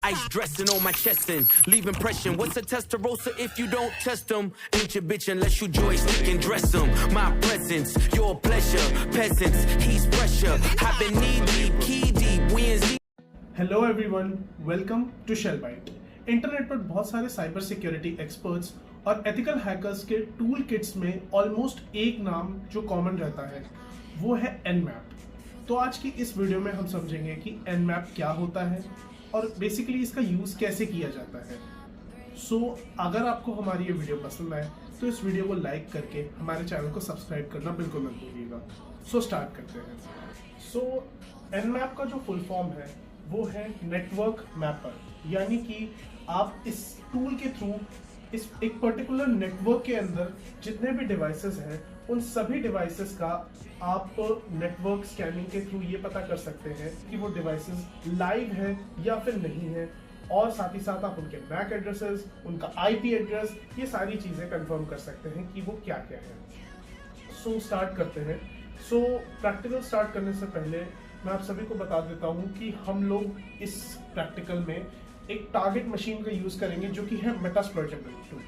Ice dressing on my chest and leave impression. What's a Testarossa if you don't test them? Ain't your bitch unless you joystick and dress them. My presence, your pleasure. Peasants, he's pressure. I've been knee deep, key deep, we in Z. Hello everyone, welcome to Shellbyte. Internet पर बहुत सारे cyber security experts और ethical hackers के tool kits में almost एक नाम जो common रहता है वो है Nmap। तो आज की इस वीडियो में हम समझेंगे कि Nmap क्या होता है और बेसिकली इसका यूज़ कैसे किया जाता है। सो अगर आपको हमारी ये वीडियो पसंद आए तो इस वीडियो को लाइक करके हमारे चैनल को सब्सक्राइब करना बिल्कुल मत भूलिएगा। सो स्टार्ट करते हैं। सो Nmap का जो फुल फॉर्म है वो है नेटवर्क मैपर, यानी कि आप इस टूल के थ्रू इस एक पर्टिकुलर नेटवर्क के अंदर जितने भी डिवाइसेस हैं उन सभी डिवाइसेस का आप नेटवर्क स्कैनिंग के थ्रू ये पता कर सकते हैं कि वो डिवाइसेस लाइव है या फिर नहीं है, और साथ ही साथ आप उनके मैक एड्रेसेस, उनका आईपी एड्रेस, ये सारी चीजें कंफर्म कर सकते हैं कि वो क्या क्या है। सो स्टार्ट करते हैं। सो प्रैक्टिकल स्टार्ट करने से पहले मैं आप सभी को बता देता हूं कि हम लोग इस प्रैक्टिकल में एक टारगेट मशीन का यूज करेंगे जो कि है मेटास्प्लॉइटेबल 2।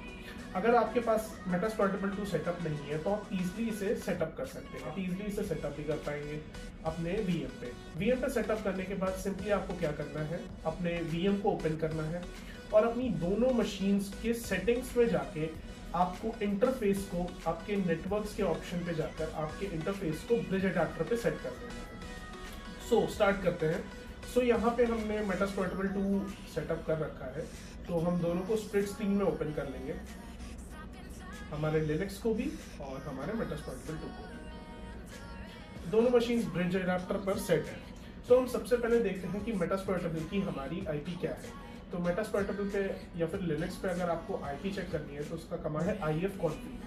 अगर आपके पास मेटास्प्लॉइटेबल 2 सेटअप नहीं है तो आप इजीली इसे सेटअप कर सकते हैं। आप इजीली इसे सेटअप भी कर पाएंगे अपने वीएम पे सेटअप करने के बाद सिंपली आपको क्या करना है, अपने वीएम को ओपन करना है और अपनी दोनों मशीन्स के सेटिंग्स में जाके आपको इंटरफेस को आपके नेटवर्क्स के ऑप्शन पे जाकर आपके इंटरफेस को ब्रिज अडैप्टर पे सेट कर देना है। सो स्टार्ट करते हैं। सो यहाँ पे हमने मेटास्प्लॉइटेबल 2 सेटअप कर रखा है, तो हम दोनों को स्प्लिट स्क्रीन में ओपन कर लेंगे, हमारे लिनक्स को भी और हमारे मेटास्प्लॉइटेबल 2 को भी। दोनों मशीन्स ब्रिज अडैप्टर पर सेट है। तो हम सबसे पहले देखते हैं कि मेटास्प्लॉइटेबल की हमारी आईपी क्या है। तो मेटास्प्लॉइटेबल पे या फिर लिनक्स पे अगर आपको आईपी चेक करनी है तो उसका कमांड है ifconfig।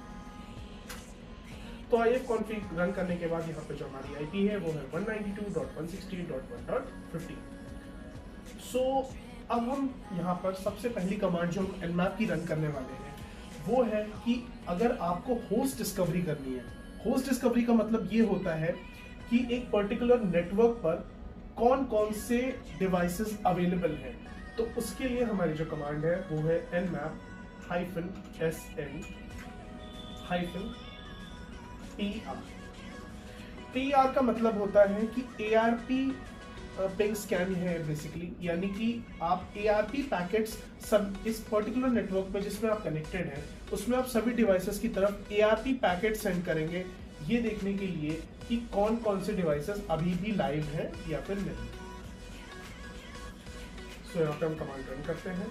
तो ifconfig रन करने के बाद यहाँ पे जो हमारी आईपी है वो है 192.168.1.15। सो अब हम यहाँ पर सबसे पहली कमांड जो हम Nmap की रन करने वाले हैं वो है कि अगर आपको होस्ट डिस्कवरी करनी है। होस्ट डिस्कवरी का मतलब ये होता है कि एक पर्टिकुलर नेटवर्क पर कौन कौन से डिवाइसेस अवेलेबल हैं। तो उसके लिए हमारी जो कमांड है वो है nmap-sn-tr। tr का मतलब होता है कि ARP पिंग स्कैन है बेसिकली, यानी कि आप ARP पैकेट्स सब इस पर्टिकुलर नेटवर्क पे जिसमें आप कनेक्टेड हैं उसमें आप सभी डिवाइसेस की तरफ ARP पैकेट सेंड करेंगे, ये देखने के लिए कि कौन कौन से डिवाइसेस अभी भी लाइव हैं या फिर नहीं। सो यहाँ पे हम कमांड रन करते हैं।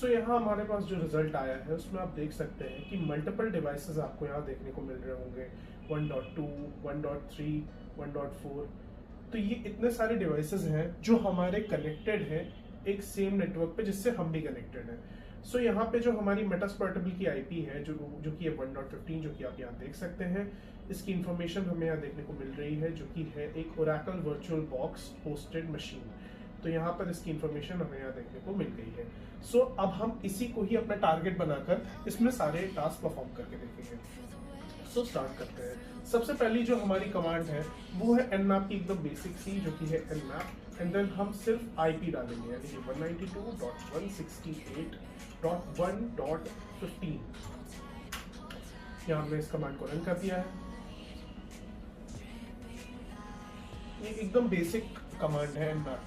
सो यहाँ हमारे पास जो रिजल्ट आया है उसमें आप देख सकते हैं कि मल्टीपल डिवाइसेस आपको यहाँ देखने को मिल रहे होंगे, 1.2, 1.3, 1.4। तो ये इतने सारे डिवाइसेस हैं जो हमारे कनेक्टेड हैं एक सेम नेटवर्क पे जिससे हम भी कनेक्टेड हैं। सो यहाँ पे जो हमारी मेटास्प्लॉइटेबल की आईपी है जो कि है 1.15, जो कि आप यहाँ देख सकते हैं, इसकी इंफॉर्मेशन हमें यहाँ देखने को मिल रही है जो कि है एक Oracle virtual box hosted machine. तो यहाँ पर इसकी इंफॉर्मेशन हमें यहाँ देखने को मिल गई है। सो अब हम इसी को ही अपना टारगेट बनाकर इसमें सारे टास्क परफॉर्म करके देखेंगे। सो स्टार्ट करते हैं। सबसे पहली जो हमारी कमांड है वो है Nmap की एकदम बेसिक सी, जो कि है Nmap, एंड देन हम सिर्फ आईपी डालेंगे, यानी कि 192.168.1.15। यहाँ हमने इस कमांड को रन कर दिया है। ये एकदम बेसिक कमांड है Nmap।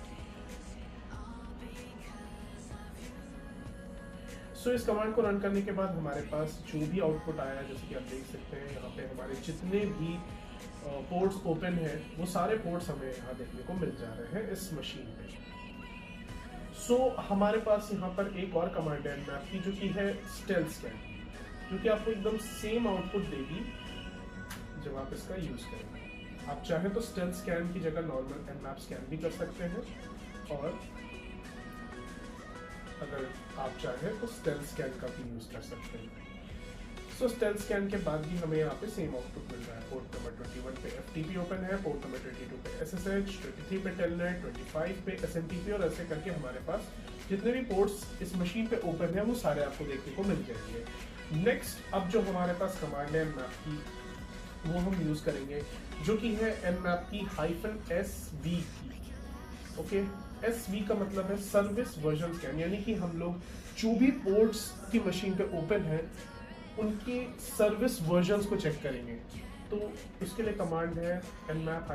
सो इस कमांड को रन करने के बाद हमारे पास जो भी आउटपुट आया, जैसे कि आप देख सकते हैं यहाँ पे हमारे जितने भी पोर्ट्स ओपन हैं वो सारे पोर्ट्स हमें यहाँ देखने को मिल जा रहे हैं इस मशीन पे। सो हमारे पास यहाँ पर एक और कमांड है Nmap की जो कि है स्टेल्थ स्कैन, जो कि आपको एकदम सेम आउटपुट देगी जब आप इसका यूज करेंगे। आप चाहे तो स्टेल्थ स्कैन की जगह नॉर्मल Nmap स्कैन भी कर सकते हैं, और अगर आप चाहें तो स्टेल्थ स्कैन का भी यूज कर सकते हैं। सो स्टेल्थ स्कैन के बाद भी हमें यहाँ पे सेम आउटपुट मिल रहा है। पोर्ट नंबर 21 पे FTP ओपन है, पोर्ट नंबर 22 पे SSH, 23 पे टेलनेट, 25 पे SMTP, और ऐसे करके हमारे पास जितने भी पोर्ट्स इस मशीन पे ओपन है वो सारे आपको देखने को मिल जाएंगे। नेक्स्ट अब जो हमारे पास कमांड है Nmap की वो हम यूज करेंगे, जो कि है nmap की -SV की। ओके, SV का मतलब है सर्विस वर्जन स्कैन, यानी कि हम लोग जो भी पोर्ट्स की मशीन पे ओपन है उनके सर्विस वर्जन्स को चेक करेंगे। तो उसके लिए कमांड है nmap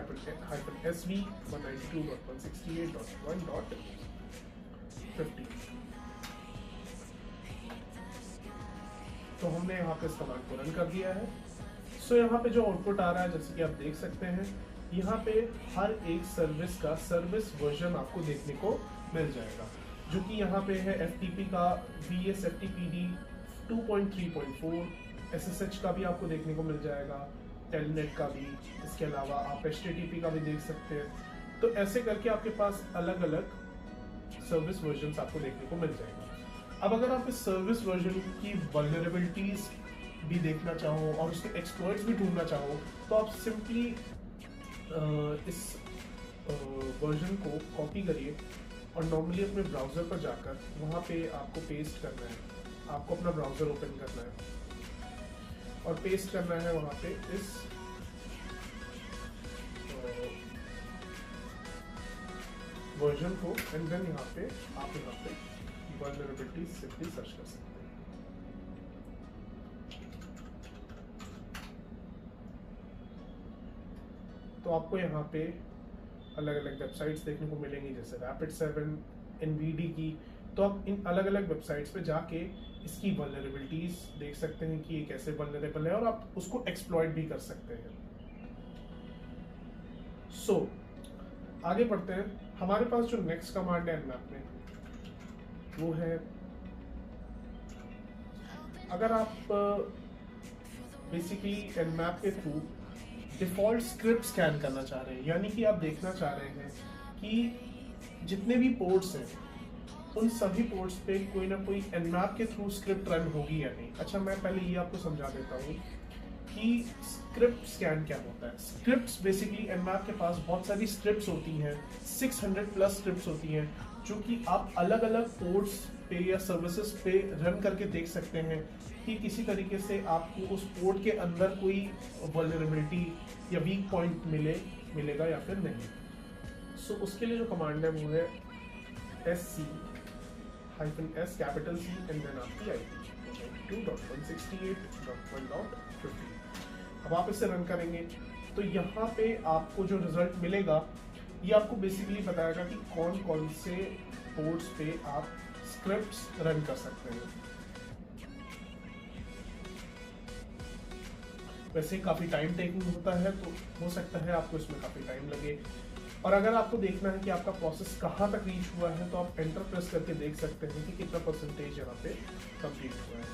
-SV 192.168.1.50। तो हमने यहाँ पे इस कमांड को रन कर दिया है। सो यहाँ पे जो आउटपुट आ रहा है, जैसे कि आप देख सकते हैं, यहाँ पे हर एक सर्विस का सर्विस वर्जन आपको देखने को मिल जाएगा, जो कि यहाँ पे है FTP का VSFTPD 2.3.4, SSH का भी आपको देखने को मिल जाएगा, टेलनेट का भी, इसके अलावा आप HTTP का भी देख सकते हैं। तो ऐसे करके आपके पास अलग अलग सर्विस वर्जन आपको देखने को मिल जाएगा। अब अगर आप इस सर्विस वर्जन की वल्नरेबिलिटीज भी देखना चाहो और उसके एक्सप्लॉइट्स भी ढूंढना चाहो, तो आप सिंपली इस वर्जन को कॉपी करिए और नॉर्मली अपने ब्राउज़र पर जाकर वहाँ पे आपको पेस्ट करना है। आपको अपना ब्राउज़र ओपन करना है और पेस्ट करना है वहाँ पे इस वर्जन को, एंड देन यहाँ पे वल्नरेबिलिटी सिंपली सर्च कर सकते हैं। तो आपको यहाँ पे अलग अलग वेबसाइट्स देखने को मिलेंगी, जैसे Rapid7, NVIDIA की। तो आप इन अलग अलग वेबसाइट्स पे जाके इसकी वल्नरेबिलिटीज देख सकते हैं कि ये कैसे वल्नरेबल है, और आप उसको एक्सप्लॉइट भी कर सकते हैं। सो आगे बढ़ते हैं। हमारे पास जो नेक्स्ट कमांड है nmap में, वो है, अगर आप बेसिकली nmap के थ्रू डिफॉल्ट स्क्रिप्ट स्कैन करना चाह रहे हैं, यानी कि आप देखना चाह रहे हैं कि जितने भी पोर्ट्स हैं उन सभी पोर्ट्स पे कोई ना कोई nmap के थ्रू स्क्रिप्ट रन होगी या नहीं। अच्छा, मैं पहले ये आपको समझा देता हूँ कि स्क्रिप्ट स्कैन क्या होता है। स्क्रिप्ट्स बेसिकली nmap के पास बहुत सारी स्क्रिप्ट्स होती हैं, 600+ स्क्रिप्ट्स होती हैं, जो कि आप अलग अलग पोर्ट्स पे या सर्विसेज पे रन करके देख सकते हैं कि किसी तरीके से आपको उस पोर्ट के अंदर कोई वल्नरेबिलिटी या वीक पॉइंट मिलेगा या फिर नहीं। सो उसके लिए जो कमांड है वो है SC -S capital C and then आपकी IP 2.168.1.50। अब आप इसे रन करेंगे तो यहाँ पे आपको जो रिजल्ट मिलेगा, ये आपको बेसिकली बताएगा कि कौन कौन से पोर्ट्स पे आप स्क्रिप्ट्स रन कर सकते हैं। वैसे काफ़ी टाइम टेकिंग होता है, तो हो सकता है आपको इसमें काफ़ी टाइम लगे। और अगर आपको देखना है कि आपका प्रोसेस कहाँ तक रीच हुआ है, तो आप एंटर प्रेस करके देख सकते हैं कि कितना परसेंटेज यहाँ पे कंप्लीट हुआ है।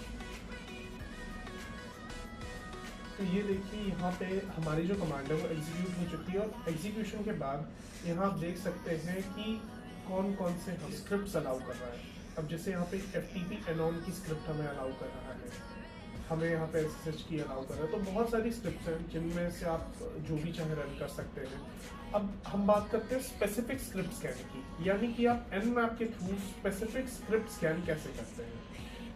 तो ये देखिए, यहाँ पे हमारी जो कमांड है वो एग्जीक्यूट हो चुकी है, और एग्जीक्यूशन के बाद यहाँ आप देख सकते हैं कि कौन कौन से हम स्क्रिप्ट्स अलाउ कर रहा है। अब जैसे यहाँ पे FTP एनॉन की स्क्रिप्ट हमें अलाउ कर रहा है, हमें यहाँ पे SSH की अलाउ कर रहा है। तो बहुत सारी स्क्रिप्ट्स हैं जिनमें से आप जो भी चाहे रन कर सकते हैं। अब हम बात करते हैं स्पेसिफिक स्क्रिप्ट स्कैन की, यानी कि आप nmap के थ्रू स्पेसिफिक स्क्रिप्ट स्कैन कैसे करते हैं।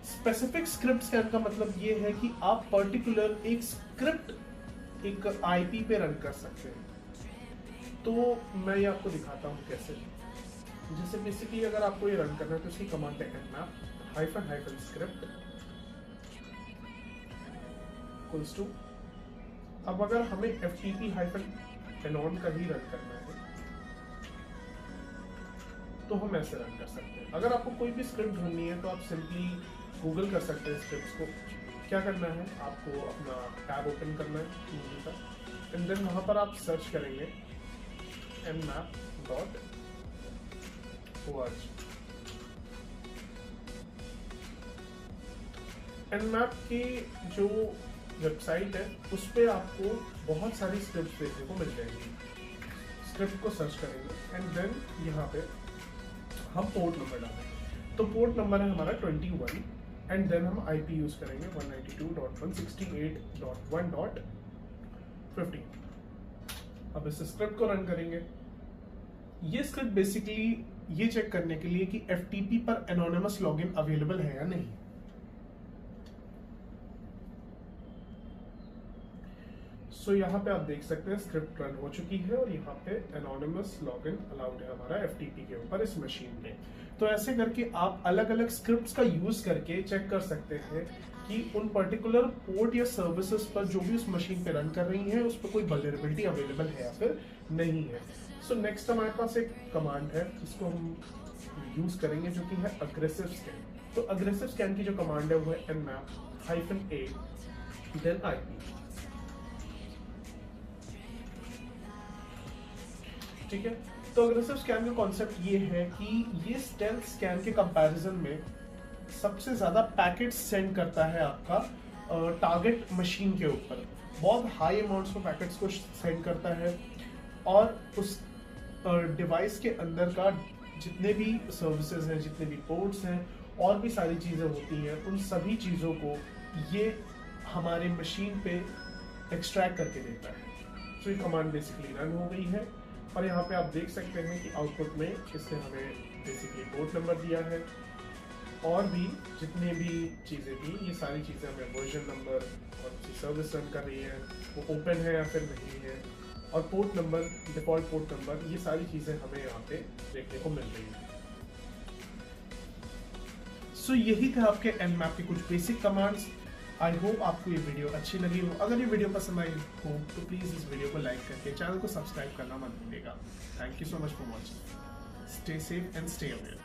स्पेसिफिक स्क्रिप्ट स्कैन का मतलब ये है कि आप पर्टिकुलर एक स्क्रिप्ट एक IP पे रन कर सकते हैं। तो मैं ये आपको दिखाता हूँ कैसे। जैसे बेसिकली अगर आपको ये रन करना है तो इसकी कमांड है nmap -script = अब अगर हमें FTP -anon का ही रन करना है तो हम ऐसे रन कर सकते हैं। अगर आपको कोई भी स्क्रिप्ट ढूंढनी है तो आप सिंपली गूगल कर सकते हैं स्क्रिप्ट्स को। क्या करना है, आपको अपना टैब ओपन करना है गूगल का, एंड देन वहाँ पर आप सर्च करेंगे nmap.org। nmap की जो वेबसाइट है उस पर आपको बहुत सारी स्क्रिप्ट देखने को मिल जाएंगी। स्क्रिप्ट को सर्च करेंगे एंड देन यहाँ पे हम पोर्ट नंबर डालेंगे। तो पोर्ट नंबर है हमारा 21 एंड देन हम IP यूज करेंगे 192.168.1.50। अब इस स्क्रिप्ट को रन करेंगे। ये स्क्रिप्ट बेसिकली ये चेक करने के लिए कि FTP पर एनोनिमस लॉगिन अवेलेबल है या नहीं। सो यहाँ पे आप देख सकते हैं स्क्रिप्ट रन हो चुकी है और यहाँ पे एनोनिमस लॉगिन अलाउड है हमारा FTP के ऊपर इस मशीन में। तो ऐसे करके आप अलग अलग स्क्रिप्ट्स का यूज करके चेक कर सकते हैं कि उन पर्टिकुलर पोर्ट या सर्विसेज पर जो भी उस मशीन पे रन कर रही है उस पर कोई वल्नरेबिलिटी अवेलेबल है या फिर नहीं है। सो नेक्स्ट हमारे पास एक कमांड है जिसको हम यूज करेंगे जो कि है अग्रेसिव स्कैन। तो अग्रेसिव स्कैन की जो कमांड है वो है nmap-a then IP। ठीक है, तो अग्रेसिव स्कैन का कॉन्सेप्ट ये है कि ये स्टेल्थ स्कैन के कंपैरिजन में सबसे ज्यादा पैकेट्स सेंड करता है आपका टारगेट मशीन के ऊपर। बहुत हाई अमाउंट्स में पैकेट्स को सेंड करता है और उस डिवाइस के अंदर का जितने भी सर्विसेज हैं, जितने भी पोर्ट्स हैं और भी सारी चीज़ें होती हैं, उन सभी चीज़ों को ये हमारे मशीन पे एक्सट्रैक्ट करके देता है। तो ये कमांड बेसिकली रन हो गई है और यहाँ पे आप देख सकते हैं कि आउटपुट में इसने हमें बेसिकली पोर्ट नंबर दिया है और भी जितने भी चीज़ें थी, ये सारी चीज़ें हमें वर्जन नंबर और सर्विस रन कर रही है वो ओपन है या फिर नहीं है, और port number, default port number, ये सारी चीज़ें हमें यहाँ पे देखने को मिल रही है। सो यही थे आपके nmap के कुछ बेसिक कमांड्स। आई होप आपको ये वीडियो अच्छी लगी हो। अगर ये वीडियो पसंद आई हो तो प्लीज़ इस वीडियो को लाइक करके चैनल को सब्सक्राइब करना मत भूलिएगा। Thank you so much for watching. Stay safe and stay aware.